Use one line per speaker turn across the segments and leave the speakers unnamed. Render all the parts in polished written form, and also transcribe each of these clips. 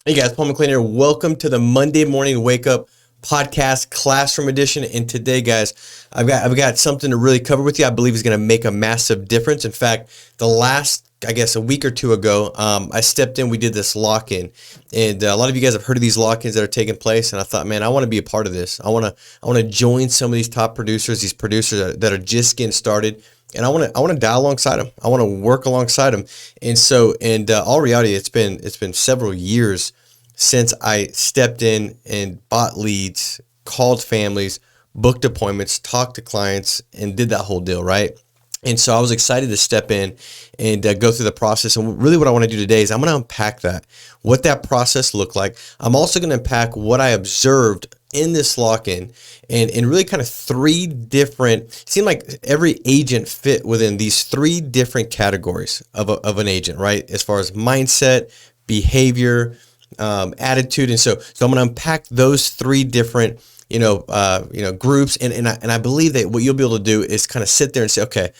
Hey guys, Paul McLean here. Welcome to the Monday Morning Wake Up Podcast Classroom Edition. And today, guys, I've got something to really cover with you. I believe is going to make a massive difference. In fact, the last, I guess, a week or two ago, I stepped in. We did this lock-in, and a lot of you guys have heard of these lock-ins that are taking place. And I thought, man, I want to be a part of this. I want to join some of these top producers, these producers that are just getting started. And I want to die alongside them. I want to work alongside them. And so, all reality, it's been several years since I stepped in and bought leads, called families, booked appointments, talked to clients, and did that whole deal, right? And so I was excited to step in and go through the process. And really what I want to do today is I'm going to unpack that, what that process looked like. I'm also going to unpack what I observed in this lock-in and really kind of three different, it seemed like every agent fit within these three different categories of an agent, right? As far as mindset, behavior, attitude. And so I'm going to unpack those three different, groups. And I believe that what you'll be able to do is kind of sit there and say, okay,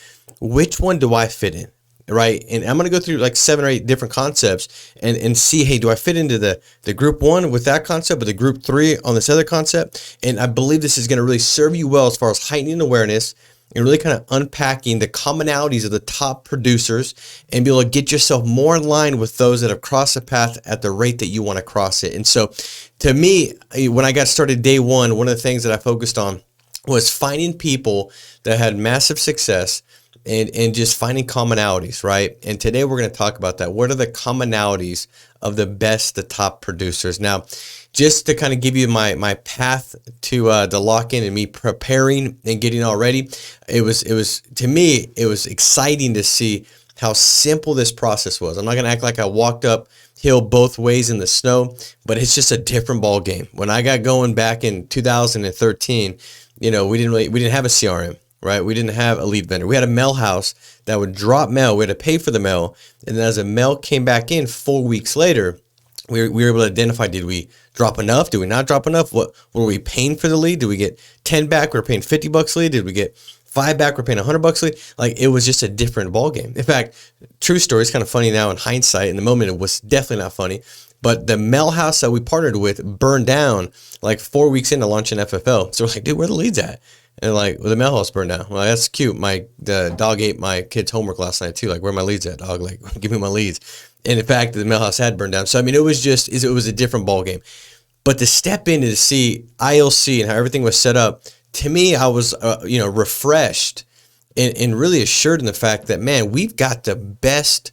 which one do I fit in? Right. And I'm going to go through like 7 or 8 different concepts and see, hey, do I fit into the group 1 with that concept or the group 3 on this other concept? And I believe this is going to really serve you well as far as heightening awareness and really kind of unpacking the commonalities of the top producers and be able to get yourself more in line with those that have crossed the path at the rate that you want to cross it. And so to me, when I got started day one of the things that I focused on was finding people that had massive success and just finding commonalities, right? And today we're going to talk about that. What are the commonalities of the top producers? Now, just to kind of give you my path to the lock-in and me preparing and getting all ready, it was to me, it was exciting to see how simple this process was. I'm not going to act like I walked up hill both ways in the snow, but it's just a different ball game. When I got going back in 2013, we didn't have a CRM. Right, we didn't have a lead vendor. We had a mail house that would drop mail. We had to pay for the mail, and then as the mail came back in 4 weeks later, we were able to identify: did we drop enough? Did we not drop enough? What were we paying for the lead? Did we get 10 back? We were paying $50 lead. Did we get 5 back? We're paying $100 lead. Like, it was just a different ball game. In fact, true story. It's kind of funny now in hindsight. In the moment, it was definitely not funny. But the mail house that we partnered with burned down like 4 weeks into launching FFL. So we're like, dude, where are the leads at? And like, well, the mail house burned down. Well, that's cute. The dog ate my kid's homework last night too. Like, where are my leads at, dog? Like, give me my leads. And in fact, the mail house had burned down. So I mean, it was a different ball game. But to step in and to see ILC and how everything was set up, to me, I was refreshed and really assured in the fact that, man, we've got the best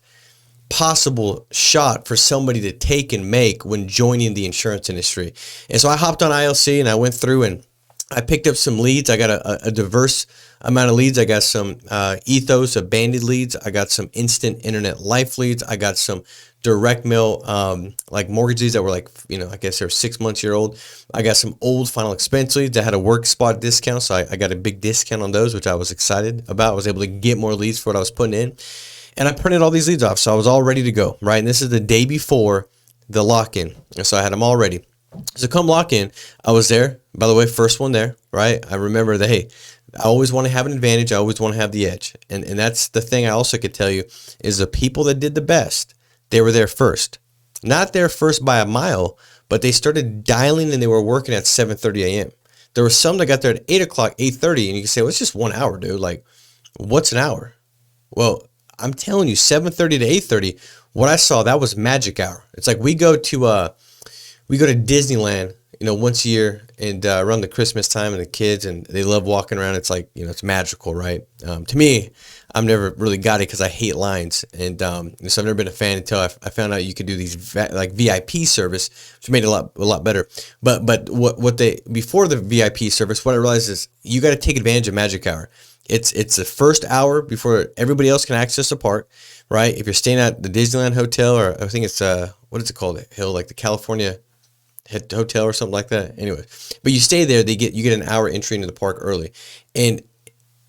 possible shot for somebody to take and make when joining the insurance industry. And so I hopped on ILC and I went through and I picked up some leads. I got a diverse amount of leads. I got some ethos abandoned leads. I got some instant internet life leads. I got some direct mail like mortgage leads that were like, I guess they're 6 months year old. I got some old final expense leads that had a work spot discount. So I got a big discount on those, which I was excited about. I was able to get more leads for what I was putting in. And I printed all these leads off. So I was all ready to go, right? And this is the day before the lock-in. And so I had them all ready. So come lock in, I was there. By the way, first one there, right? I remember that, hey, I always want to have an advantage. I always want to have the edge. And that's the thing I also could tell you is the people that did the best, they were there first. Not there first by a mile, but they started dialing and they were working at 7:30 a.m. There were some that got there at 8 o'clock, 8:30, and you can say, well, it's just 1 hour, dude. Like, what's an hour? Well, I'm telling you, 7:30 to 8:30, what I saw, that was magic hour. It's like we go to Disneyland, once a year and around the Christmas time, and the kids, and they love walking around. It's like, it's magical, right? To me, I've never really got it because I hate lines. And so I've never been a fan until I found out you could do these VIP service, which made it a lot better. But before the VIP service, what I realized is you got to take advantage of magic hour. It's the first hour before everybody else can access the park, right? If you're staying at the Disneyland Hotel, or I think it's, what is it called? Hill, like the California Hotel or something like that. Anyway, but you stay there, you get an hour entry into the park early, and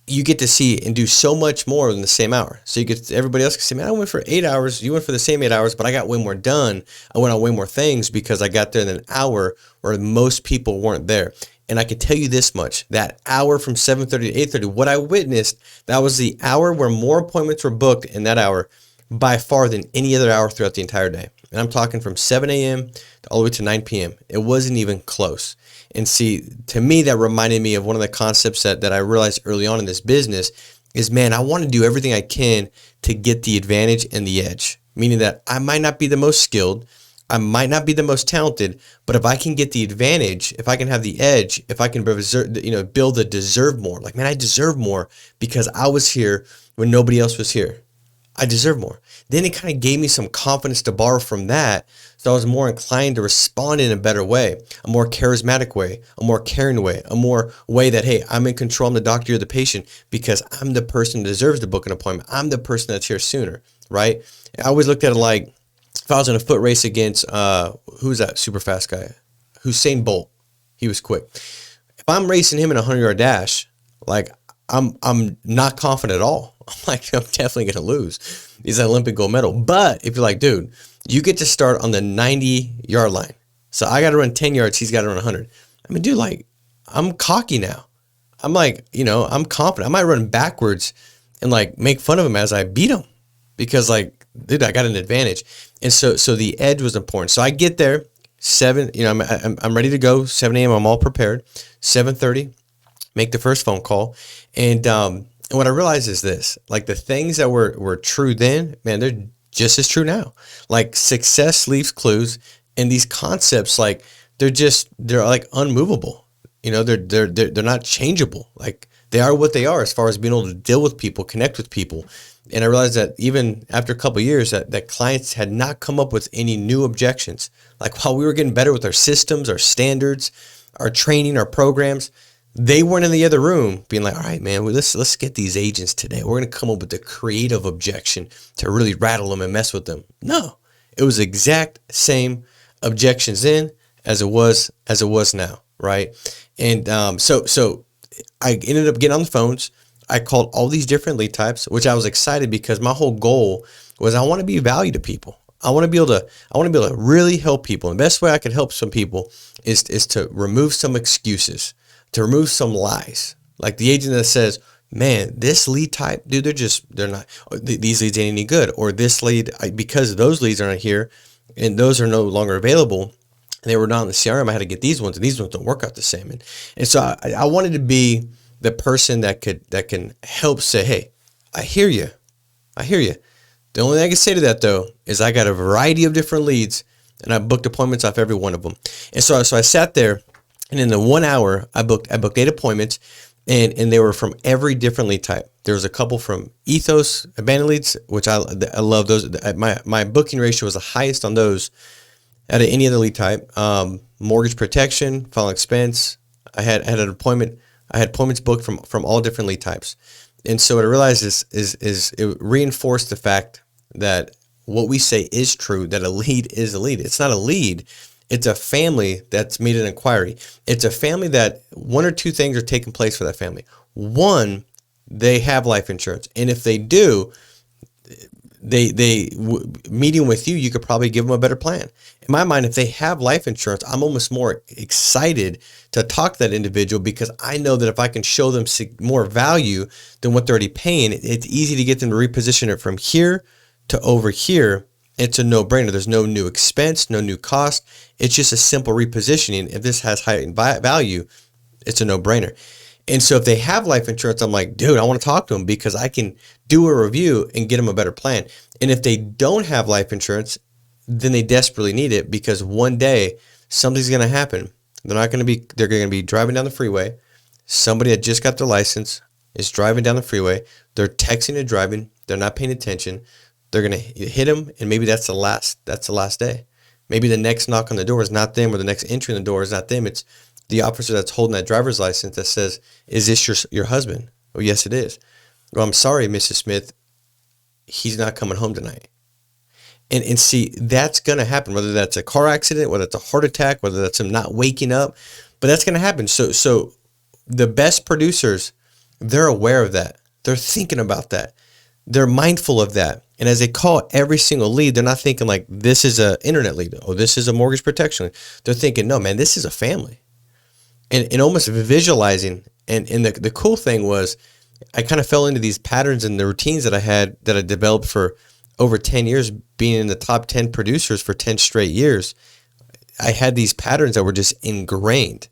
you get to see and do so much more in the same hour. So everybody else can say, man, I went for 8 hours. You went for the same 8 hours, but I got way more done. I went on way more things because I got there in an hour where most people weren't there. And I can tell you this much, that hour from 7:30 to 8:30, what I witnessed, that was the hour where more appointments were booked in that hour by far than any other hour throughout the entire day. And I'm talking from 7 a.m. all the way to 9 p.m. It wasn't even close. And see, to me, that reminded me of one of the concepts that I realized early on in this business is, man, I want to do everything I can to get the advantage and the edge. Meaning that I might not be the most skilled, I might not be the most talented, but if I can get the advantage, if I can have the edge, if I can build a deserve more. Like, man, I deserve more because I was here when nobody else was here. I deserve more. Then it kind of gave me some confidence to borrow from that. So I was more inclined to respond in a better way, a more charismatic way, a more caring way, a more way that, hey, I'm in control. I'm the doctor, you're the patient, because I'm the person who deserves to book an appointment. I'm the person that's here sooner, right? I always looked at it like, if I was in a foot race against, who's that super fast guy? Usain Bolt. He was quick. If I'm racing him in a 100-yard dash, like, I'm not confident at all. I'm like, I'm definitely going to lose. He's an Olympic gold medal. But if you're like, dude, you get to start on the 90-yard line. So I got to run 10 yards. He's got to run 100. I mean, dude, like, I'm cocky now. I'm like, I'm confident. I might run backwards and like make fun of him as I beat him because, like, dude, I got an advantage. And so the edge was important. So I get there 7, I'm ready to go. 7 a.m. I'm all prepared. 7:30, make the first phone call. And what I realized is this, like, the things that were true then, man, they're just as true now. Like, success leaves clues, and these concepts, like, they're like unmovable. They're not changeable. Like, they are what they are as far as being able to deal with people, connect with people. And I realized that even after a couple of years that clients had not come up with any new objections. Like, while we were getting better with our systems, our standards, our training, our programs, they weren't in the other room being like, all right, man, let's get these agents today. We're going to come up with a creative objection to really rattle them and mess with them. No, it was exact same objections then as it was now, right? And so I ended up getting on the phones. I called all these different lead types, which I was excited because my whole goal was I want to be of value to people. I want to be able to really help people. And the best way I can help some people is to remove some excuses, to remove some lies. Like the agent that says, man, this lead type, dude, they're not, these leads ain't any good. Or this lead, because those leads aren't here and those are no longer available, and they were not in the CRM, I had to get these ones, and these ones don't work out the same. And so I wanted to be the person that can help say, hey, I hear you. The only thing I can say to that, though, is I got a variety of different leads, and I booked appointments off every one of them. And so I sat there, and in the 1 hour, I booked 8 appointments, and they were from every different lead type. There was a couple from Ethos, abandoned leads, which I love those. My booking ratio was the highest on those out of any other lead type. Mortgage protection, final expense. I had an appointment. I had appointments booked from all different lead types. And so what I realized is it reinforced the fact that what we say is true, that a lead is a lead. It's not a lead. It's a family that's made an inquiry. It's a family that one or two things are taking place for that family. One, they have life insurance. And if they do, meeting with you, you could probably give them a better plan. In my mind, if they have life insurance, I'm almost more excited to talk to that individual because I know that if I can show them more value than what they're already paying, it's easy to get them to reposition it from here to over here. It's a no-brainer. There's no new expense, no new cost. It's just a simple repositioning. If this has high value, it's a no-brainer. And so if they have life insurance, I'm like, dude, I want to talk to them because I can do a review and get them a better plan. And if they don't have life insurance, then they desperately need it because one day something's going to happen. They're going to be driving down the freeway. Somebody that just got their license is driving down the freeway. They're texting and driving. They're not paying attention. They're going to hit them. And maybe that's the last day. Maybe the next knock on the door is not them, or the next entry in the door is not them. It's the officer that's holding that driver's license that says, is this your husband? Oh, yes, it is. Well, I'm sorry, Mrs. Smith. He's not coming home tonight. And see, that's going to happen, whether that's a car accident, whether it's a heart attack, whether that's him not waking up, but that's going to happen. So the best producers, they're aware of that. They're thinking about that. They're mindful of that. And as they call every single lead, they're not thinking like, this is an internet lead. Oh, this is a mortgage protection lead. They're thinking, no, man, this is a family. And almost visualizing. And the cool thing was I kind of fell into these patterns and the routines that I developed for over 10 years being in the top 10 producers for 10 straight years, I had these patterns that were just ingrained.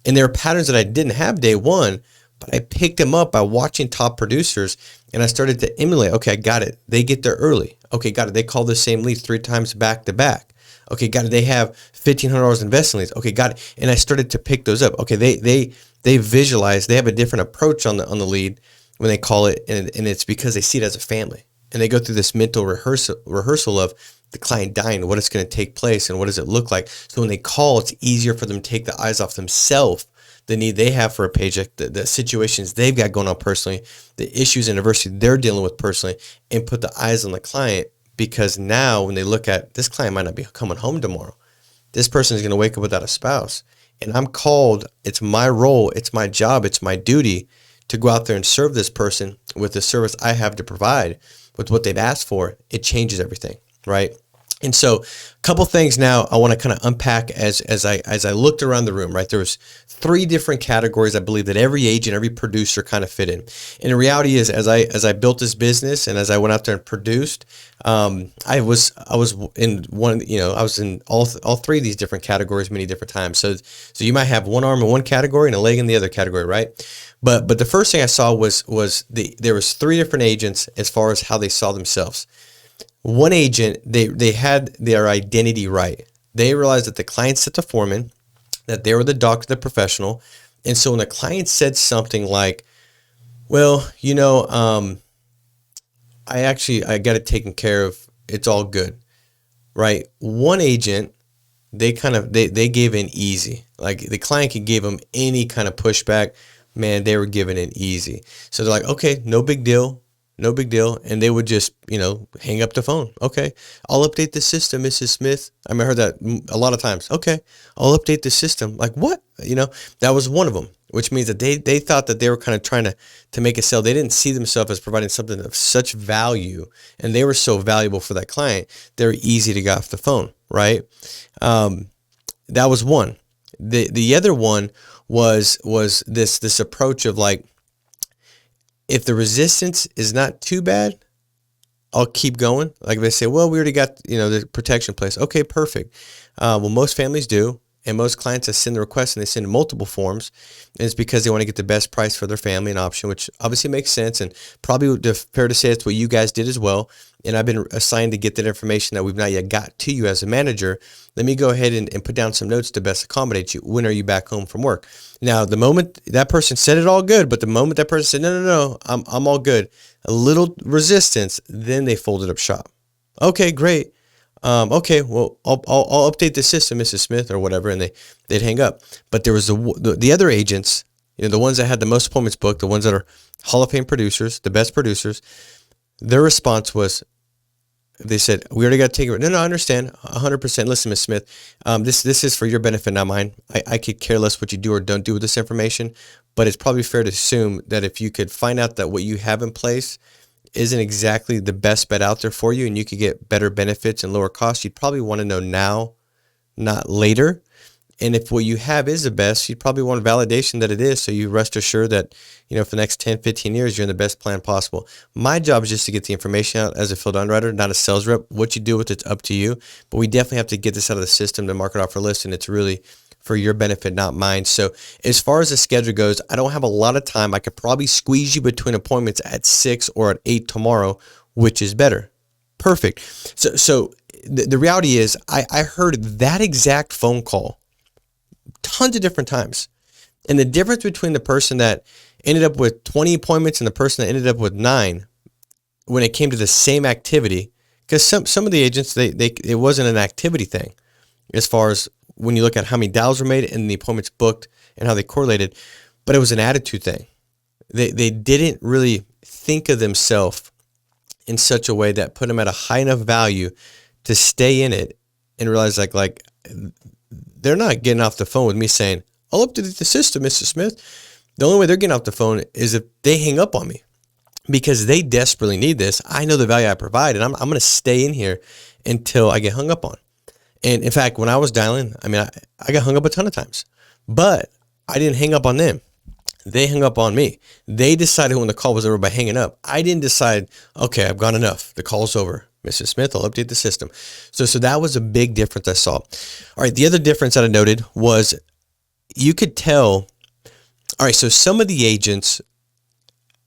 And there are patterns that I didn't have day one, but I picked them up by watching top producers, and I started to emulate. Okay, I got it. They get there early. Okay, got it. They call the same lead 3 times back to back. Okay, got it. They have $1,500 investing leads. Okay, got it. And I started to pick those up. Okay, they visualize. They have a different approach on the lead when they call it, and it's because they see it as a family, and they go through this mental rehearsal of the client dying, what it's going to take place, and what does it look like. So when they call, it's easier for them to take the eyes off themselves, the need they have for a paycheck, the situations they've got going on personally, the issues and adversity they're dealing with personally, and put the eyes on the client. Because now when they look at this client might not be coming home tomorrow. This person is going to wake up without a spouse. And I'm called, it's my role, it's my job, it's my duty to go out there and serve this person with the service I have to provide with what they've asked for. It changes everything, right? And so a couple things now I want to kind of unpack as I looked around the room, right? There was 3 different categories I believe that every agent, every producer kind of fit in. And the reality is, as I built this business and as I went out there and produced, I was in one, I was in all 3 of these different categories many different times. So you might have one arm in one category and a leg in the other category, right? But the first thing I saw was there was 3 different agents as far as how they saw themselves. One agent, they had their identity right. They realized that the client set the foreman, that they were the doctor, the professional. And so when the client said something like, well, I got it taken care of. It's all good, right? One agent, they gave in easy. Like the client could give them any kind of pushback. Man, they were giving in easy. So they're like, okay, no big deal. No big deal. And they would just, hang up the phone. Okay, I'll update the system, Mrs. Smith. I heard that a lot of times. Okay, I'll update the system. Like what? That was one of them, which means that they thought that they were kind of trying to make a sale. They didn't see themselves as providing something of such value, and they were so valuable for that client. They're easy to get off the phone, right? That was one. The other one was this approach of like, if the resistance is not too bad, I'll keep going. Like if they say, well, we already got, the protection in place. Okay, perfect. Well, most families do. And most clients that send the request and they send multiple forms, and it's because they want to get the best price for their family and option, which obviously makes sense. And probably fair to say it's what you guys did as well. And I've been assigned to get that information that we've not yet got to you as a manager. Let me go ahead and put down some notes to best accommodate you. When are you back home from work? Now, the moment that person said it all good, but the moment that person said, no, I'm all good, a little resistance, then they folded up shop. Okay, great. Okay, well, I'll update the system, Mrs. Smith, or whatever, and they'd hang up. But there was the other agents, the ones that had the most appointments booked, the ones that are Hall of Fame producers, the best producers. Their response was, they said, we already got to take it. No, I understand, 100%. Listen, Ms. Smith, this is for your benefit, not mine. I could care less what you do or don't do with this information, but it's probably fair to assume that if you could find out that what you have in place isn't exactly the best bet out there for you and you could get better benefits and lower costs, you'd probably want to know now, not later. And if what you have is the best, you'd probably want validation that it is, so you rest assured that, for the next 10, 15 years, you're in the best plan possible. My job is just to get the information out as a field underwriter, not a sales rep. What you do with it's up to you, but we definitely have to get this out of the system to market offer list, and it's really for your benefit, not mine. So as far as the schedule goes, I don't have a lot of time. I could probably squeeze you between appointments at 6 or at 8 tomorrow, which is better. Perfect. So the reality is I heard that exact phone call tons of different times. And the difference between the person that ended up with 20 appointments and the person that ended up with 9, when it came to the same activity, because some of the agents, it wasn't an activity thing as far as when you look at how many dials were made and the appointments booked and how they correlated, but it was an attitude thing. They didn't really think of themselves in such a way that put them at a high enough value to stay in it and realize like they're not getting off the phone with me saying, I'll update the system, Mr. Smith. The only way they're getting off the phone is if they hang up on me because they desperately need this. I know the value I provide, and I'm going to stay in here until I get hung up on. And in fact, when I was dialing, I got hung up a ton of times, but I didn't hang up on them. They hung up on me. They decided when the call was over by hanging up. I didn't decide, okay, I've gone enough. The call's over. Mrs. Smith, I'll update the system. So that was a big difference I saw. All right, the other difference that I noted was you could tell. All right, so some of the agents,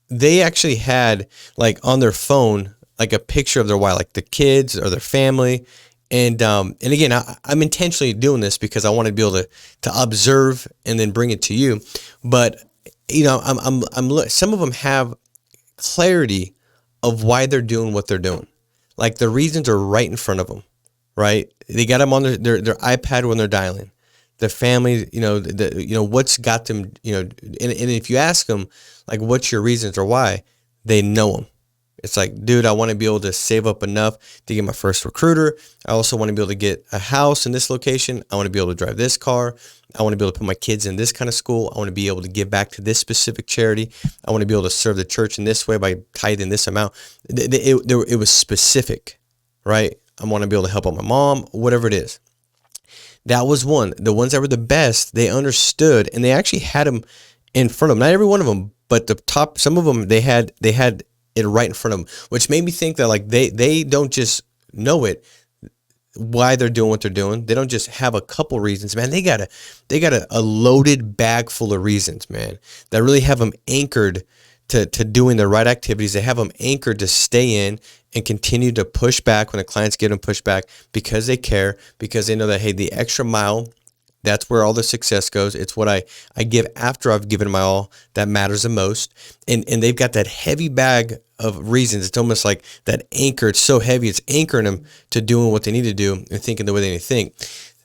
they actually had like on their phone like a picture of their wife, like the kids or their family. And again, I'm intentionally doing this because I want to be able to observe and then bring it to you. But some of them have clarity of why they're doing what they're doing. Like the reasons are right in front of them, right? They got them on their iPad when they're dialing. Their family, what's got them, and if you ask them, like, what's your reasons or why, they know them. It's like, dude, I want to be able to save up enough to get my first recruiter. I also want to be able to get a house in this location. I want to be able to drive this car. I want to be able to put my kids in this kind of school. I want to be able to give back to this specific charity. I want to be able to serve the church in this way by tithing this amount. It was specific, right? I want to be able to help out my mom, whatever it is. That was one. The ones that were the best, they understood, and they actually had them in front of them. Not every one of them, but the top, some of them, they had it right in front of them, which made me think that like they don't just know it, why they're doing what they're doing. They don't just have a couple reasons, man. They got a loaded bag full of reasons, man, that really have them anchored to doing the right activities. They have them anchored to stay in and continue to push back when the clients get them pushback because they care, because they know that, hey, the extra mile, that's where all the success goes. It's what I give after I've given my all that matters the most. And they've got that heavy bag of reasons. It's almost like that anchor. It's so heavy. It's anchoring them to doing what they need to do and thinking the way they need to think.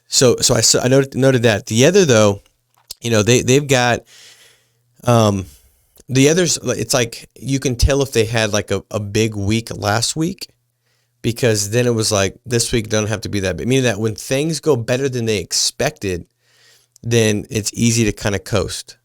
So I noted that. The other, though, they've got the others. It's like you can tell if they had like a big week last week, because then it was like this week doesn't have to be that big. Meaning that when things go better than they expected, then it's easy to kind of coast.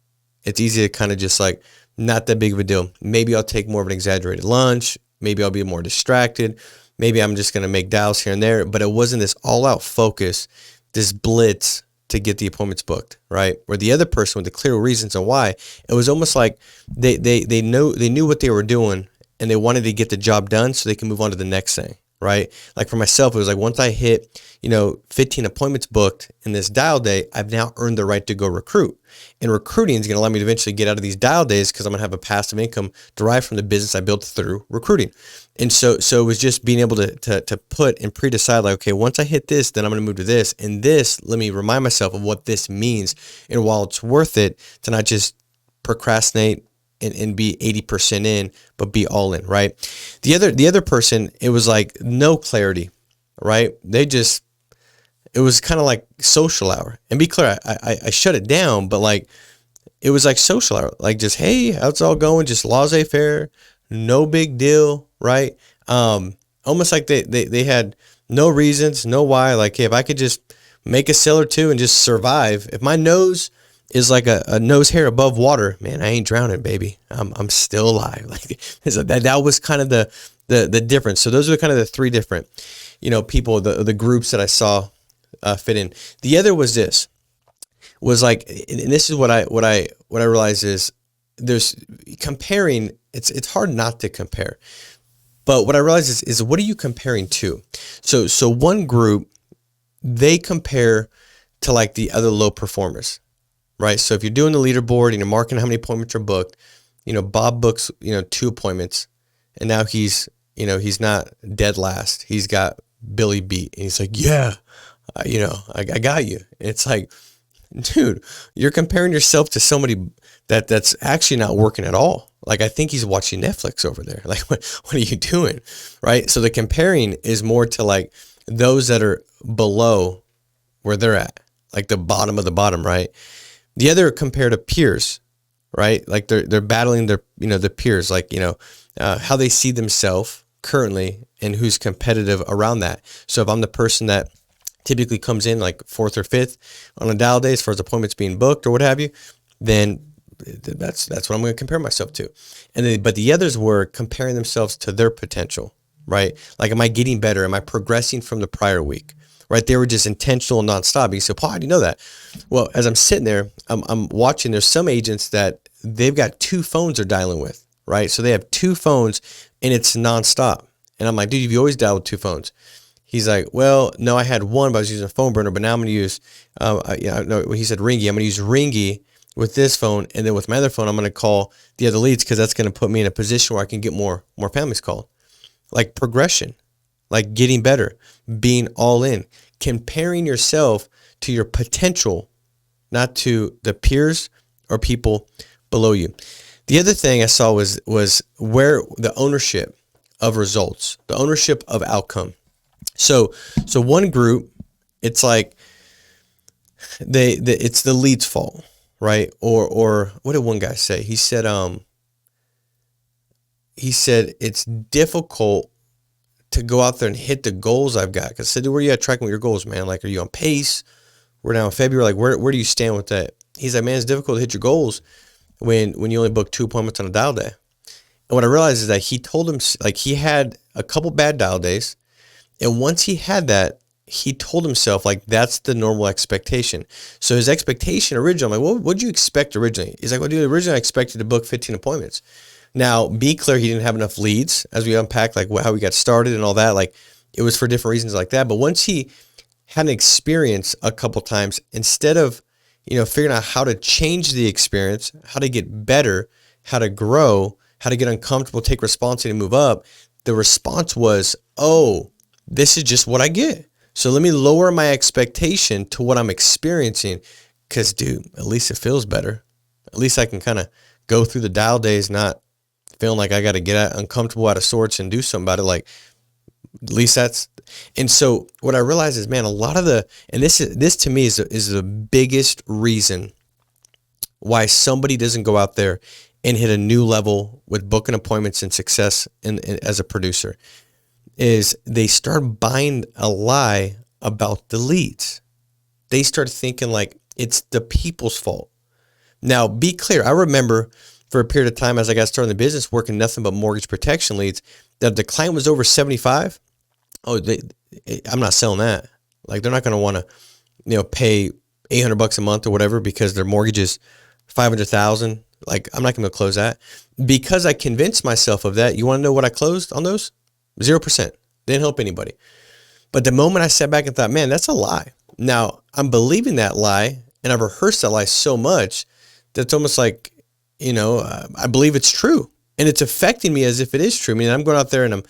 It's easy to kind of just like, not that big of a deal. Maybe I'll take more of an exaggerated lunch. Maybe I'll be more distracted. Maybe I'm just going to make dials here and there. But it wasn't this all-out focus, this blitz to get the appointments booked, right? Where the other person with the clear reasons and why, it was almost like they knew what they were doing, and they wanted to get the job done so they can move on to the next thing, right? Like for myself, it was like once I hit 15 appointments booked in this dial day, I've now earned the right to go recruit. And recruiting is going to allow me to eventually get out of these dial days because I'm going to have a passive income derived from the business I built through recruiting. And so it was just being able to put and pre-decide, like, okay, once I hit this, then I'm going to move to this. And this, let me remind myself of what this means. And while it's worth it to not just procrastinate and be 80% in, but be all in, right? The other person, it was like no clarity, right? It was kind of like social hour. And be clear, I shut it down, but like it was like social hour, like just, hey, how's it all going? Just laissez-faire, no big deal, right? Almost like they had no reasons, no why. Like, hey, if I could just make a sale or two and just survive, if my nose is like a nose hair above water, man, I ain't drowning, baby. I'm still alive. Like that was kind of the difference. So those are kind of the three different, people, the groups that I saw fit in. The other was like, and this is what I realized is there's comparing. It's hard not to compare, but what I realized is what are you comparing to? So one group, they compare to like the other low performers, right? So if you're doing the leaderboard and you're marking how many appointments are booked, Bob books 2 appointments, and now he's not dead last. He's got Billy beat, and he's like, yeah. I got you. It's like, dude, you're comparing yourself to somebody that's actually not working at all. Like, I think he's watching Netflix over there. Like, what are you doing? Right. So the comparing is more to like those that are below where they're at, like the bottom of the bottom. Right. The other compare to peers, right? Like they're battling their, the peers, like, how they see themselves currently and who's competitive around that. So if I'm the person that typically comes in like 4th or 5th on a dial day as far as appointments being booked or what have you, then that's what I'm going to compare myself to. But the others were comparing themselves to their potential, right? Like, am I getting better? Am I progressing from the prior week? Right? They were just intentional, nonstop. You say, Paul, how do you know that? Well, as I'm sitting there, I'm watching. There's some agents that they've got 2 phones they're dialing with, right? So they have 2 phones and it's nonstop. And I'm like, dude, you've always dialed with 2 phones. He's like, well, no, I had one, but I was using a phone burner, but now I'm going to use, no, he said Ringy. I'm going to use Ringy with this phone. And then with my other phone, I'm going to call the other leads because that's going to put me in a position where I can get more families called. Like progression, like getting better, being all in, comparing yourself to your potential, not to the peers or people below you. The other thing I saw was where the ownership of results, the ownership of outcome. So one group, it's like it's the lead's fault, right? Or what did one guy say? He said it's difficult to go out there and hit the goals I've got. Because I said, where are you at tracking with your goals, man? Like, are you on pace? We're now in February. Like, where do you stand with that? He's like, man, it's difficult to hit your goals when you only book 2 appointments on a dial day. And what I realized is that he told him, like, he had a couple bad dial days. And once he had that, he told himself, like, that's the normal expectation. So his expectation originally, I'm like, what did you expect originally? He's like, well, dude, originally I expected to book 15 appointments. Now, be clear, he didn't have enough leads as we unpacked, like how we got started and all that. Like, it was for different reasons like that. But once he had an experience a couple times, instead of, figuring out how to change the experience, how to get better, how to grow, how to get uncomfortable, take responsibility and move up, the response was, oh, this is just what I get. So let me lower my expectation to what I'm experiencing because, dude, at least it feels better. At least I can kind of go through the dial days, not feeling like I got to get uncomfortable out of sorts and do something about it. Like, at least that's, and so what I realized is, man, a lot of and this to me is the biggest reason why somebody doesn't go out there and hit a new level with booking appointments and success as a producer is they start buying a lie about the leads. They start thinking like it's the people's fault. Now, be clear. I remember for a period of time as I got started in the business working nothing but mortgage protection leads, that if the client was over 75, I'm not selling that. Like, they're not going to want to, pay $800 a month or whatever because their mortgage is $500,000. Like, I'm not going to close that because I convinced myself of that. You want to know what I closed on those? 0%. Didn't help anybody. But the moment I sat back and thought, man, that's a lie. Now, I'm believing that lie, and I've rehearsed that lie so much that it's almost like, I believe it's true. And it's affecting me as if it is true. I mean, I'm going out there and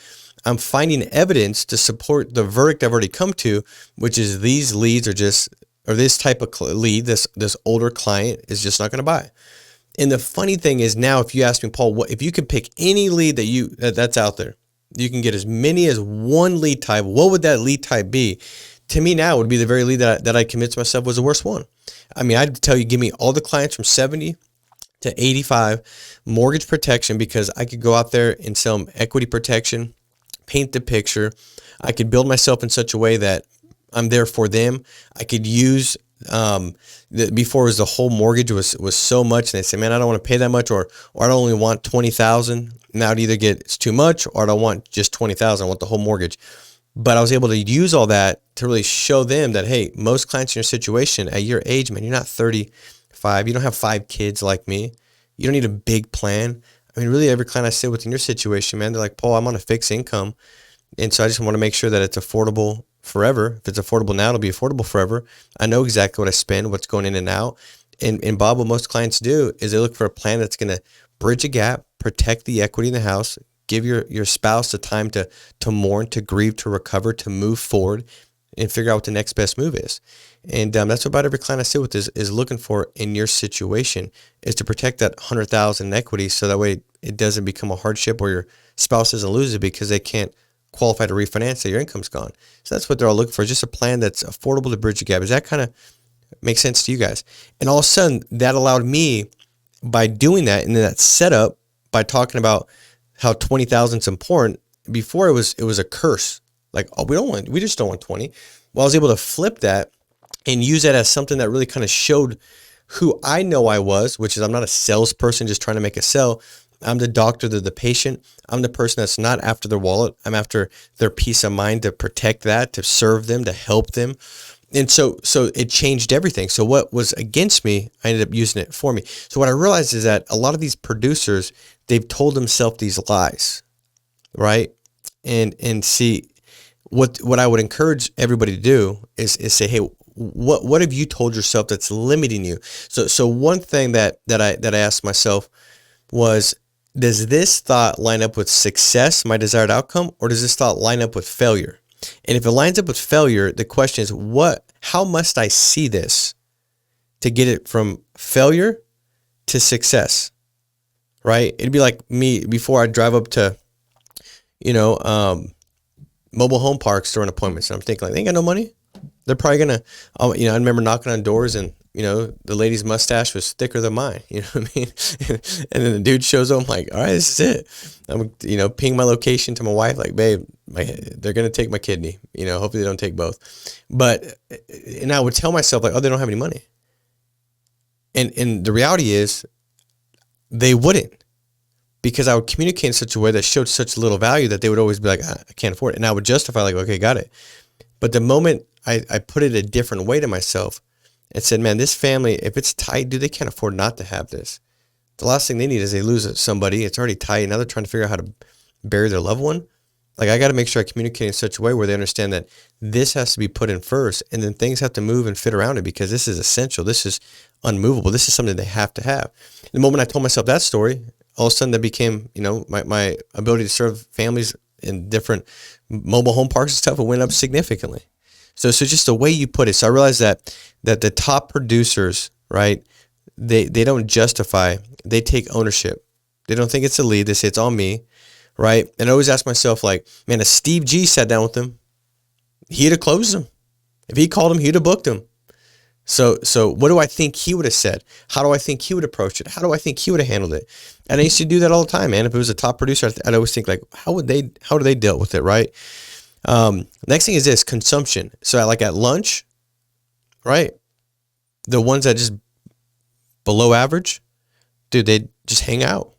I'm finding evidence to support the verdict I've already come to, which is these leads or this type of lead, this older client is just not going to buy. And the funny thing is now, if you ask me, Paul, if you could pick any lead that's out there, you can get as many as one lead type, what would that lead type be? To me now, it would be the very lead that I convinced myself was the worst one. I mean, I'd tell you, give me all the clients from 70 to 85 mortgage protection, because I could go out there and sell them equity protection, paint the picture. I could build myself in such a way that I'm there for them. I could use, before it was the whole mortgage was so much, and they say, man, I don't want to pay that much, or I don't only want 20,000. Now I'd either get it's too much, or I don't want just 20,000. I want the whole mortgage. But I was able to use all that to really show them that, hey, most clients in your situation at your age, man, you're not 35. You don't have 5 kids like me. You don't need a big plan. I mean, really, every client I sit with in your situation, man, they're like, Paul, I'm on a fixed income. And so I just want to make sure that it's affordable forever. If it's affordable now, it'll be affordable forever. I know exactly what I spend, what's going in and out. And Bob, what most clients do is they look for a plan that's going to bridge a gap, protect the equity in the house, give your spouse the time to mourn, to grieve, to recover, to move forward, and figure out what the next best move is. And that's what about every client I sit with is looking for in your situation, is to protect that 100,000 in equity, so that way it doesn't become a hardship or your spouse doesn't lose it because they can't qualify to refinance, so your income's gone. So that's what they're all looking for, just a plan that's affordable to bridge the gap. Does that kind of make sense to you guys? And all of a sudden, that allowed me, by doing that and then that setup, by talking about how 20,000 is important. Before it was a curse. Like, oh, we just don't want 20. Well, I was able to flip that and use that as something that really kind of showed who I know I was, which is I'm not a salesperson just trying to make a sell. I'm the doctor to the patient. I'm the person that's not after their wallet. I'm after their peace of mind, to protect that, to serve them, to help them. And so it changed everything. So what was against me, I ended up using it for me. So what I realized is that a lot of these producers, they've told themselves these lies, right? and see what I would encourage everybody to do is say, hey, what have you told yourself that's limiting you? So one thing that I asked myself was, does this thought line up with success, my desired outcome, or does this thought line up with failure? And if it lines up with failure, the question is, how must I see this to get it from failure to success, right? It'd be like me before I drive up to, mobile home parks during appointments. And I'm thinking, like, they ain't got no money. They're probably gonna, I remember knocking on doors and, the lady's mustache was thicker than mine. You know what I mean? And then the dude shows up. I'm like, all right, this is it. I'm, ping my location to my wife, like, babe, they're gonna take my kidney. Hopefully they don't take both. But, and I would tell myself, like, oh, they don't have any money. And the reality is, they wouldn't, because I would communicate in such a way that showed such little value that they would always be like, I can't afford it. And I would justify, like, okay, got it. But the moment I put it a different way to myself and said, man, this family, if it's tight, dude, they can't afford not to have this. The last thing they need is they lose somebody. It's already tight. Now they're trying to figure out how to bury their loved one. Like, I got to make sure I communicate in such a way where they understand that this has to be put in first, and then things have to move and fit around it, because this is essential. This is unmovable. This is something they have to have. The moment I told myself that story, all of a sudden that became, my ability to serve families in different mobile home parks and stuff, it went up significantly. So just the way you put it. So I realized that the top producers, right, they don't justify, they take ownership. They don't think it's a lead. They say it's on me, right? And I always ask myself, like, man, if Steve G sat down with them, he'd have closed them. If he called him, he'd have booked him. So what do I think he would have said? How do I think he would approach it? How do I think he would have handled it? And I used to do that all the time, man. If it was a top producer, I'd always think, like, how do they deal with it, right? Next thing is this, consumption. So like at lunch, right? The ones that just below average, dude, they'd just hang out,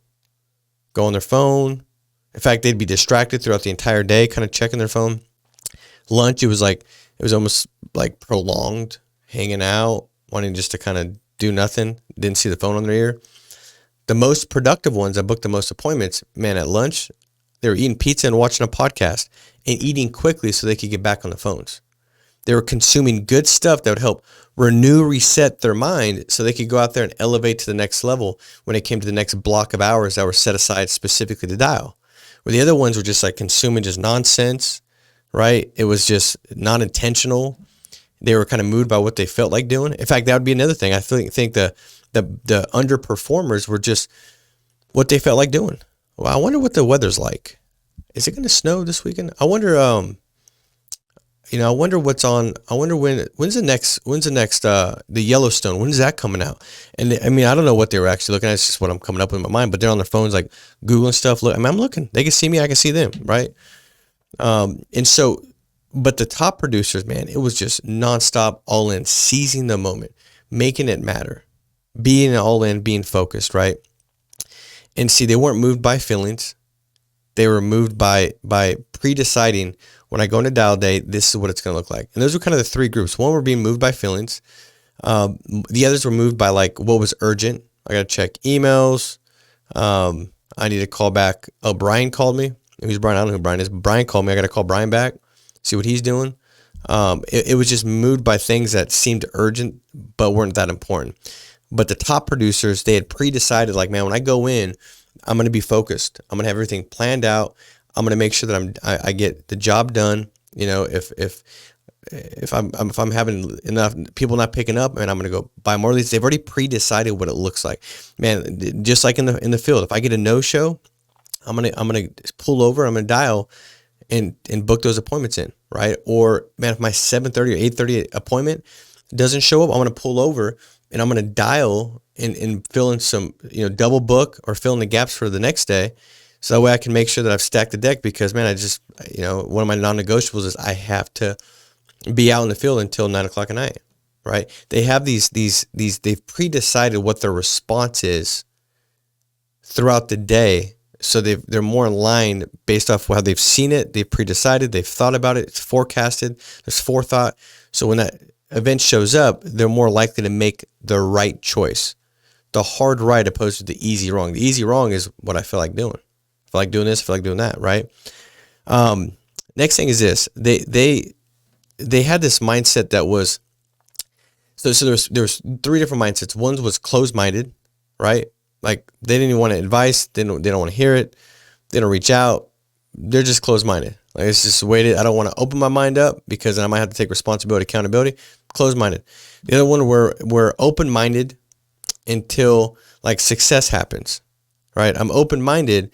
go on their phone. In fact, they'd be distracted throughout the entire day, kind of checking their phone. Lunch, it was almost like prolonged, hanging out, wanting just to kind of do nothing, didn't see the phone on their ear. The most productive ones that booked the most appointments, man, at lunch, they were eating pizza and watching a podcast and eating quickly so they could get back on the phones. They were consuming good stuff that would help reset their mind so they could go out there and elevate to the next level when it came to the next block of hours that were set aside specifically to dial. Where the other ones were just like consuming just nonsense, right? It was just non-intentional. They were kind of moved by what they felt like doing. In fact, that would be another thing. I think the underperformers were just what they felt like doing. Well, I wonder what the weather's like. Is it going to snow this weekend? I wonder. I wonder what's on. I wonder when's the next the Yellowstone? When is that coming out? And I mean, I don't know what they were actually looking at. It's just what I'm coming up with in my mind. But they're on their phones, like Googling stuff. Look, I mean, I'm looking. They can see me. I can see them, right? And so, but the top producers, man, it was just nonstop, all in, seizing the moment, making it matter, being all in, being focused, right? And see, they weren't moved by feelings. They were moved by pre-deciding, when I go into dial day, this is what it's going to look like. And those were kind of the three groups. One were being moved by feelings. The others were moved by, like, what was urgent. I got to check emails. I need to call back. Oh, Brian called me. Who's Brian? I don't know who Brian is. But Brian called me. I got to call Brian back, see what he's doing. It was just moved by things that seemed urgent but weren't that important. But the top producers, they had pre-decided, like, man, when I go in, I'm going to be focused. I'm going to have everything planned out. I'm going to make sure that I get the job done. If I'm having enough people not picking up, and I'm going to go buy more leads. They've already pre-decided what it looks like. Man, just like in the field, if I get a no-show, I'm going to pull over, I'm going to dial and book those appointments in, right? Or, man, if my 7:30 or 8:30 appointment doesn't show up, I'm going to pull over and I'm going to dial and fill in some, double book or fill in the gaps for the next day. So that way I can make sure that I've stacked the deck, because, man, I just, one of my non-negotiables is I have to be out in the field until 9:00 at night, right? They have they've pre-decided what their response is throughout the day. So they're more in line based off how they've seen it. They've pre-decided, they've thought about it. It's forecasted. There's forethought. So when that event shows up, they're more likely to make the right choice. The hard right opposed to the easy wrong. The easy wrong is what I feel like doing. I feel like doing this, I feel like doing that, right? Next thing is this: they had this mindset that was so there's three different mindsets. One was closed minded, right? Like they didn't even want advice. They don't want to hear it. They don't reach out. They're just closed minded. Like it's just weighted. I don't want to open my mind up because then I might have to take responsibility, accountability. Closed minded. The other one were open minded until like success happens, right? I'm open minded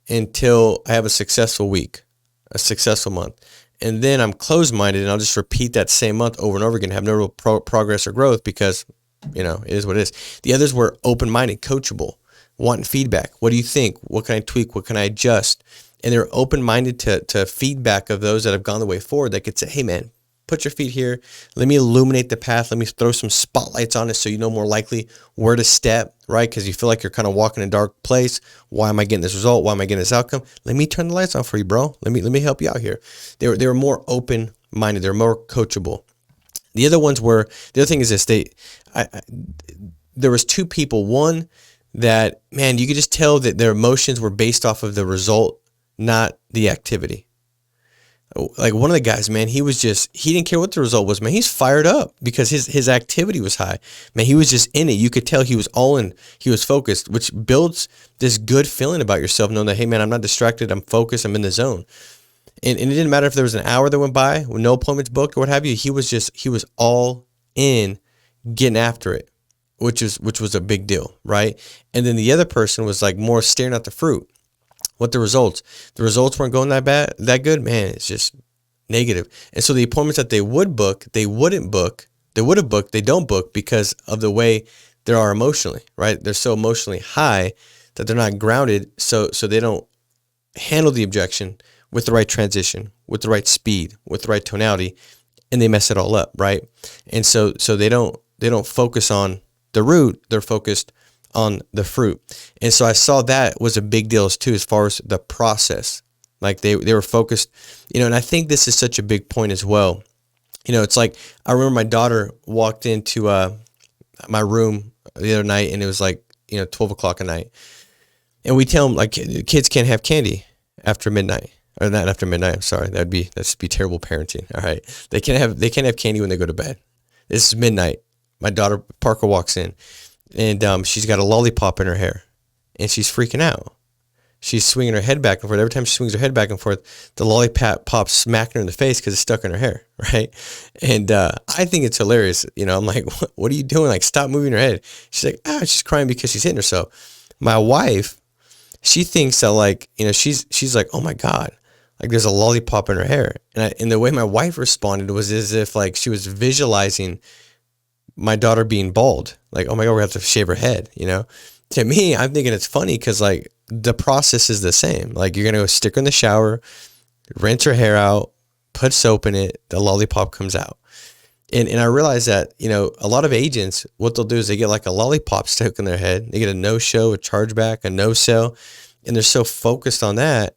until I have a successful week, a successful month. And then I'm closed minded and I'll just repeat that same month over and over again, have no real progress or growth because, it is what it is. The others were open minded, coachable, wanting feedback. What do you think? What can I tweak? What can I adjust? And they're open minded to feedback of those that have gone the way forward that could say, hey, man, put your feet here. Let me illuminate the path. Let me throw some spotlights on it so you know more likely where to step, right? Because you feel like you're kind of walking in a dark place. Why am I getting this result? Why am I getting this outcome? Let me turn the lights on for you, bro. Let me help you out here. They were more open minded. They're more coachable. The other thing is this: there was two people. One that, man, you could just tell that their emotions were based off of the result, not the activity. Like one of the guys, man, he didn't care what the result was, man. He's fired up because his activity was high. Man, he was just in it. You could tell he was all in. He was focused, which builds this good feeling about yourself, knowing that, hey, man, I'm not distracted. I'm focused. I'm in the zone. And it didn't matter if there was an hour that went by with no appointments booked or what have you. He was all in, getting after it, which was a big deal, right? And then the other person was like more staring at the fruit. What the results? The results weren't going that good, man. It's just negative. And so the appointments that they would book, they wouldn't book. They would have booked, they don't book because of the way they are emotionally, right? They're so emotionally high that they're not grounded, so they don't handle the objection with the right transition, with the right speed, with the right tonality, and they mess it all up, right? And so they don't focus on the root, they're focused on the fruit. And so I saw that was a big deal too, as far as the process. Like they were focused, and I think this is such a big point as well. It's like, I remember my daughter walked into my room the other night and it was like, 12 o'clock at night. And we tell them like kids can't have candy after midnight. Or not after midnight, I'm sorry. That'd be terrible parenting. All right. They can't have candy when they go to bed. This is midnight. My daughter Parker walks in and she's got a lollipop in her hair and she's freaking out. She's swinging her head back and forth. Every time she swings her head back and forth, the lollipop pops smacking her in the face because it's stuck in her hair, right? And I think it's hilarious. I'm like, what are you doing? Like, stop moving her head. She's like, she's crying because she's hitting herself. My wife, she thinks that like, she's like, oh my God, like there's a lollipop in her hair. And the way my wife responded was as if like she was visualizing my daughter being bald. Like, oh my God, we're going to have to shave her head, To me, I'm thinking it's funny because like the process is the same. Like you're going to go stick her in the shower, rinse her hair out, put soap in it, the lollipop comes out. And I realize that, a lot of agents, what they'll do is they get like a lollipop stuck in their head. They get a no-show, a chargeback, a no-sell. And they're so focused on that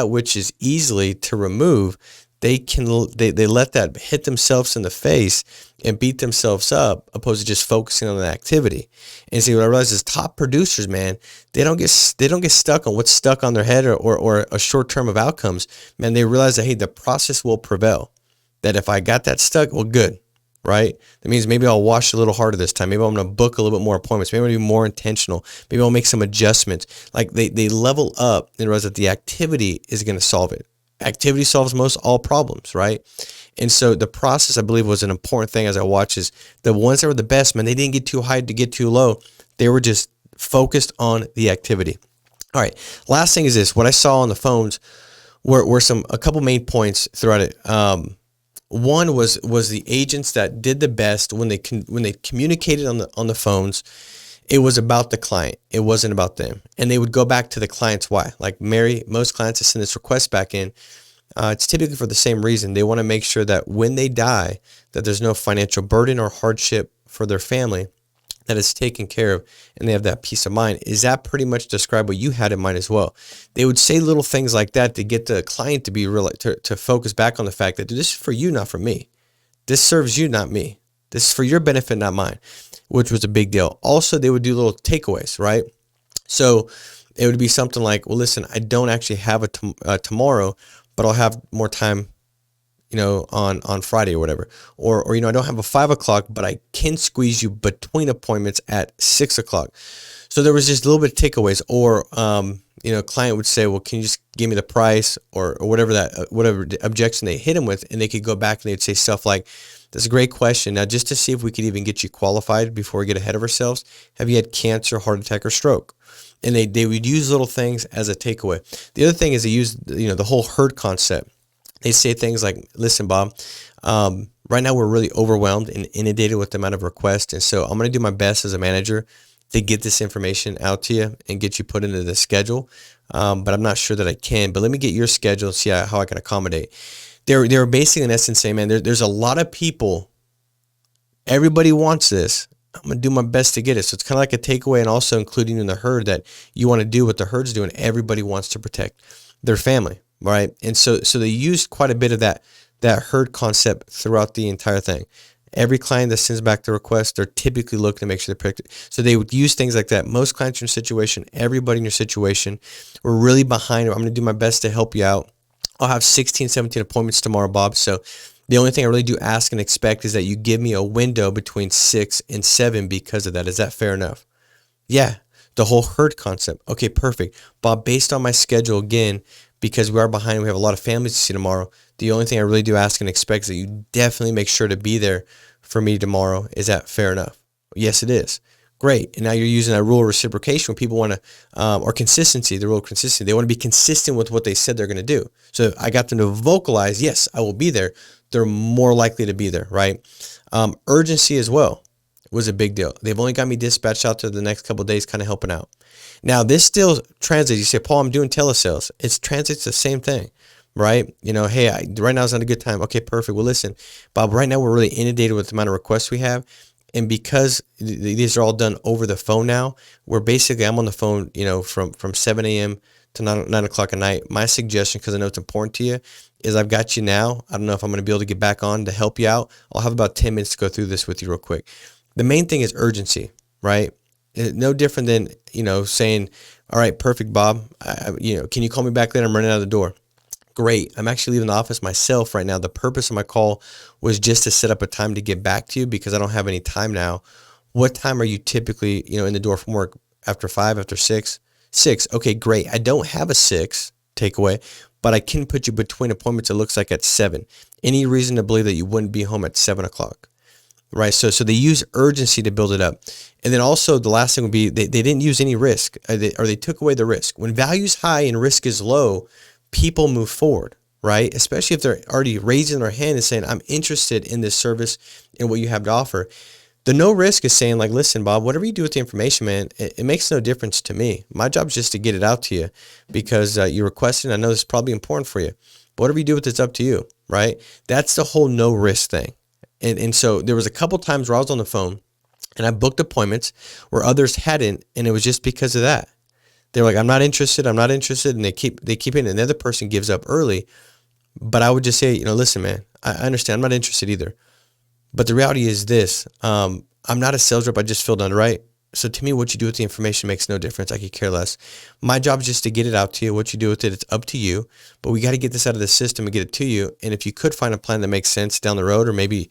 which is easily to remove, they let that hit themselves in the face and beat themselves up, opposed to just focusing on the activity. And see, what I realize is top producers, man, they don't get stuck on what's stuck on their head or a short term of outcomes. Man, they realize that, hey, the process will prevail. That if I got that stuck, well, good, right? That means maybe I'll wash a little harder this time. Maybe I'm going to book a little bit more appointments. Maybe I'm going to be more intentional. Maybe I'll make some adjustments. Like they level up and realize that the activity is going to solve it. Activity solves most all problems, right? And so the process, I believe, was an important thing as I watched is the ones that were the best, man, they didn't get too high to get too low. They were just focused on the activity. All right. Last thing is this. What I saw on the phones were a couple main points throughout it. One was the agents that did the best when they communicated on the phones. It was about the client. It wasn't about them. And they would go back to the client's why. Like most clients that send this request back in, it's typically for the same reason. They want to make sure that when they die, that there's no financial burden or hardship for their family, that it's taken care of, and they have that peace of mind. Is that pretty much describe what you had in mind as well? They would say little things like that to get the client to be to focus back on the fact that this is for you, not for me. This serves you, not me. This is for your benefit, not mine, which was a big deal. Also, they would do little takeaways, right? So it would be something like, well, listen, I don't actually have a tomorrow, but I'll have more time, on Friday or whatever. Or, I don't have a 5 o'clock, but I can squeeze you between appointments at 6 o'clock. So there was just a little bit of takeaways. Or, client would say, well, can you just give me the price or whatever whatever objection they hit him with, and they could go back and they'd say stuff like, that's a great question. Now, just to see if we could even get you qualified before we get ahead of ourselves, have you had cancer, heart attack, or stroke? And they would use little things as a takeaway. The other thing is they use, the whole herd concept. They say things like, listen, Bob, right now we're really overwhelmed and inundated with the amount of requests. And so I'm going to do my best as a manager to get this information out to you and get you put into the schedule. But I'm not sure that I can. But let me get your schedule and see how I can accommodate. They're basically in essence saying, man, there's a lot of people. Everybody wants this. I'm going to do my best to get it. So it's kind of like a takeaway, and also including in the herd that you want to do what the herd's doing. Everybody wants to protect their family, right? And so they used quite a bit of that herd concept throughout the entire thing. Every client that sends back the request, they're typically looking to make sure they're protected. So they would use things like that. Most clients in your situation, everybody in your situation, we're really behind. I'm going to do my best to help you out. I'll have 16, 17 appointments tomorrow, Bob. So the only thing I really do ask and expect is that you give me a window between 6 and 7 because of that. Is that fair enough? Yeah. The whole herd concept. Okay, perfect. Bob, based on my schedule, again, because we are behind, we have a lot of families to see tomorrow. The only thing I really do ask and expect is that you definitely make sure to be there for me tomorrow. Is that fair enough? Yes, it is. Great. And now you're using that rule of reciprocation when people want to, or consistency, the rule of consistency. They want to be consistent with what they said they're going to do. So I got them to vocalize, yes, I will be there. They're more likely to be there, right? Urgency as well was a big deal. They've only got me dispatched out to the next couple of days, kind of helping out. Now, this still translates. You say, Paul, I'm doing telesales. It translates the same thing, right? Hey, right now is not a good time. Okay, perfect. Well, listen, Bob, right now we're really inundated with the amount of requests we have. And because these are all done over the phone now, I'm on the phone, from 7 a.m. to 9 o'clock at night. My suggestion, because I know it's important to you, is I've got you now. I don't know if I'm going to be able to get back on to help you out. I'll have about 10 minutes to go through this with you real quick. The main thing is urgency, right? No different than, saying, all right, perfect, Bob. Can you call me back later? I'm running out of the door. Great. I'm actually leaving the office myself right now. The purpose of my call was just to set up a time to get back to you because I don't have any time now. What time are you typically, in the door from work? After 5, after 6? 6. Okay, great. I don't have a 6 takeaway, but I can put you between appointments, it looks like at 7. Any reason to believe that you wouldn't be home at 7 o'clock? Right. So they use urgency to build it up. And then also the last thing would be they didn't use any risk or they took away the risk. When value is high and risk is low, people move forward, right? Especially if they're already raising their hand and saying, I'm interested in this service and what you have to offer. The no risk is saying like, listen, Bob, whatever you do with the information, man, it makes no difference to me. My job is just to get it out to you because you requested. I know this is probably important for you. But whatever you do with it's up to you, right? That's the whole no risk thing. And so there was a couple times where I was on the phone and I booked appointments where others hadn't. And it was just because of that. They're like, I'm not interested. And they keep it. And the other person gives up early. But I would just say, listen, man, I understand. I'm not interested either. But the reality is this, I'm not a sales rep. I just feel done right. So to me, what you do with the information makes no difference. I could care less. My job is just to get it out to you. What you do with it, it's up to you. But we got to get this out of the system and get it to you. And if you could find a plan that makes sense down the road, or maybe,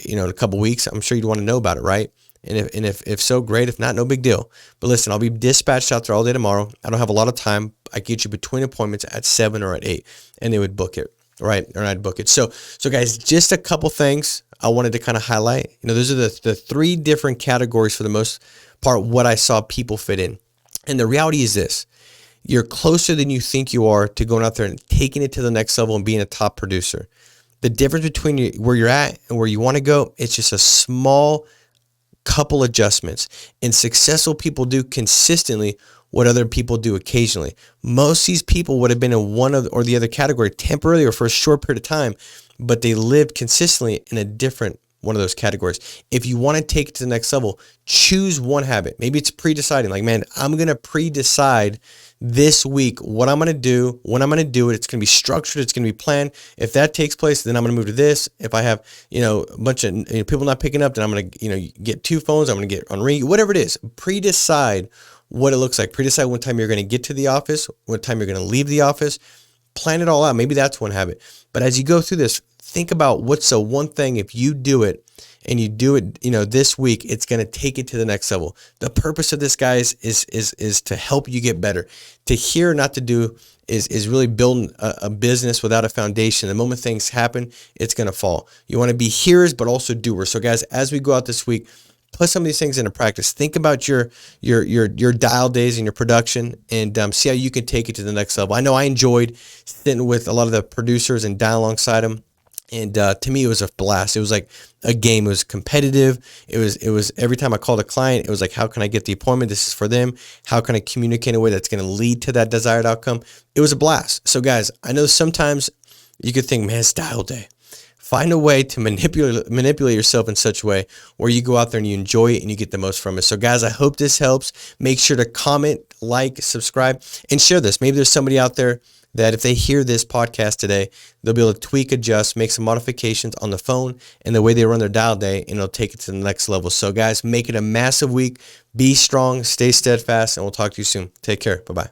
in a couple weeks, I'm sure you'd want to know about it, right? And if so, great. If not, no big deal. But listen, I'll be dispatched out there all day tomorrow. I don't have a lot of time. I get you between appointments at 7 or at 8, and they would book it, right? Or I'd book it. So guys, just a couple things I wanted to kind of highlight. Those are the 3 different categories for the most part what I saw people fit in. And the reality is this: you're closer than you think you are to going out there and taking it to the next level and being a top producer. The difference between where you're at and where you want to go, it's just a small couple adjustments. And successful people do consistently what other people do occasionally. Most of these people would have been in one or the other category temporarily or for a short period of time, but they lived consistently in a different one of those categories. If you want to take it to the next level, choose one habit. Maybe it's pre-deciding. Like, man, I'm going to pre-decide this week what I'm going to do, when I'm going to do it. It's going to be structured. It's going to be planned. If that takes place, then I'm going to move to this. If I have, a bunch of people not picking up, then I'm going to, get 2 phones. I'm going to get on ring, whatever it is. Pre-decide what it looks like. Pre-decide what time you're going to get to the office, what time you're going to leave the office. plan it all out. Maybe that's one habit. But as you go through this, think about what's the one thing, if you do it and you do it, this week, it's going to take it to the next level. The purpose of this, guys, is to help you get better. To hear, not to do, is really building a business without a foundation. The moment things happen, it's going to fall. You want to be hearers, but also doers. So guys, as we go out this week, put some of these things into practice. Think about your dial days and your production, and see how you can take it to the next level. I know I enjoyed sitting with a lot of the producers and dial alongside them. And to me, it was a blast. It was like a game. It was competitive. It was every time I called a client, it was like, how can I get the appointment? This is for them. How can I communicate in a way that's going to lead to that desired outcome? It was a blast. So guys, I know sometimes you could think, man, it's dial day. Find a way to manipulate yourself in such a way where you go out there and you enjoy it and you get the most from it. So guys, I hope this helps. Make sure to comment, like, subscribe, and share this. Maybe there's somebody out there that if they hear this podcast today, they'll be able to tweak, adjust, make some modifications on the phone and the way they run their dial day, and it'll take it to the next level. So guys, make it a massive week. Be strong, stay steadfast, and we'll talk to you soon. Take care. Bye-bye.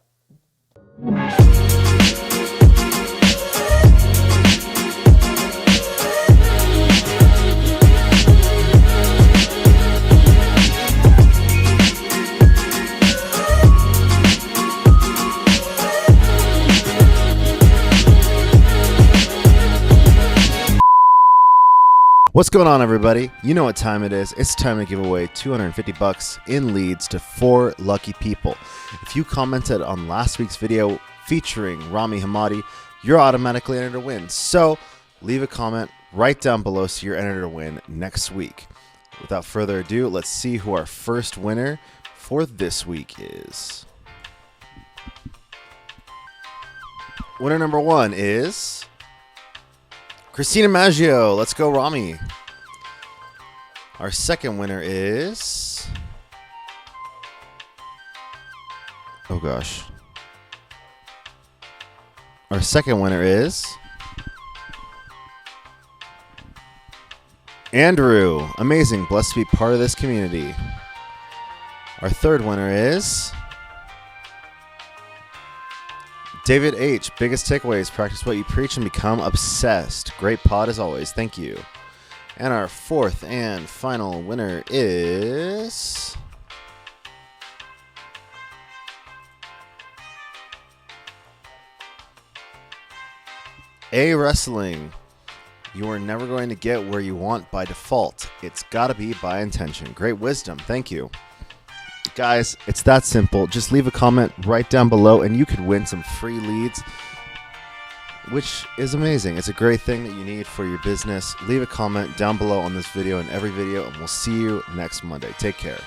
What's going on, everybody? You know what time it is. It's time to give away $250 in leads to 4 lucky people. If you commented on last week's video featuring Rami Hamadi, you're automatically entered to win. So leave a comment right down below so you're entered to win next week. Without further ado, let's see who our first winner for this week is. Winner number 1 is Christina Maggio. Let's go, Rami. Our second winner is... oh, gosh. Our second winner is... Andrew. Amazing. Blessed to be part of this community. Our third winner is... David H. Biggest takeaways: practice what you preach and become obsessed. Great pod as always. Thank you. And our fourth and final winner is... A Wrestling. You are never going to get where you want by default. It's got to be by intention. Great wisdom. Thank you. Guys, it's that simple. Just leave a comment right down below and you could win some free leads, which is amazing. It's a great thing that you need for your business. Leave a comment down below on this video and every video, and we'll see you next Monday. Take care.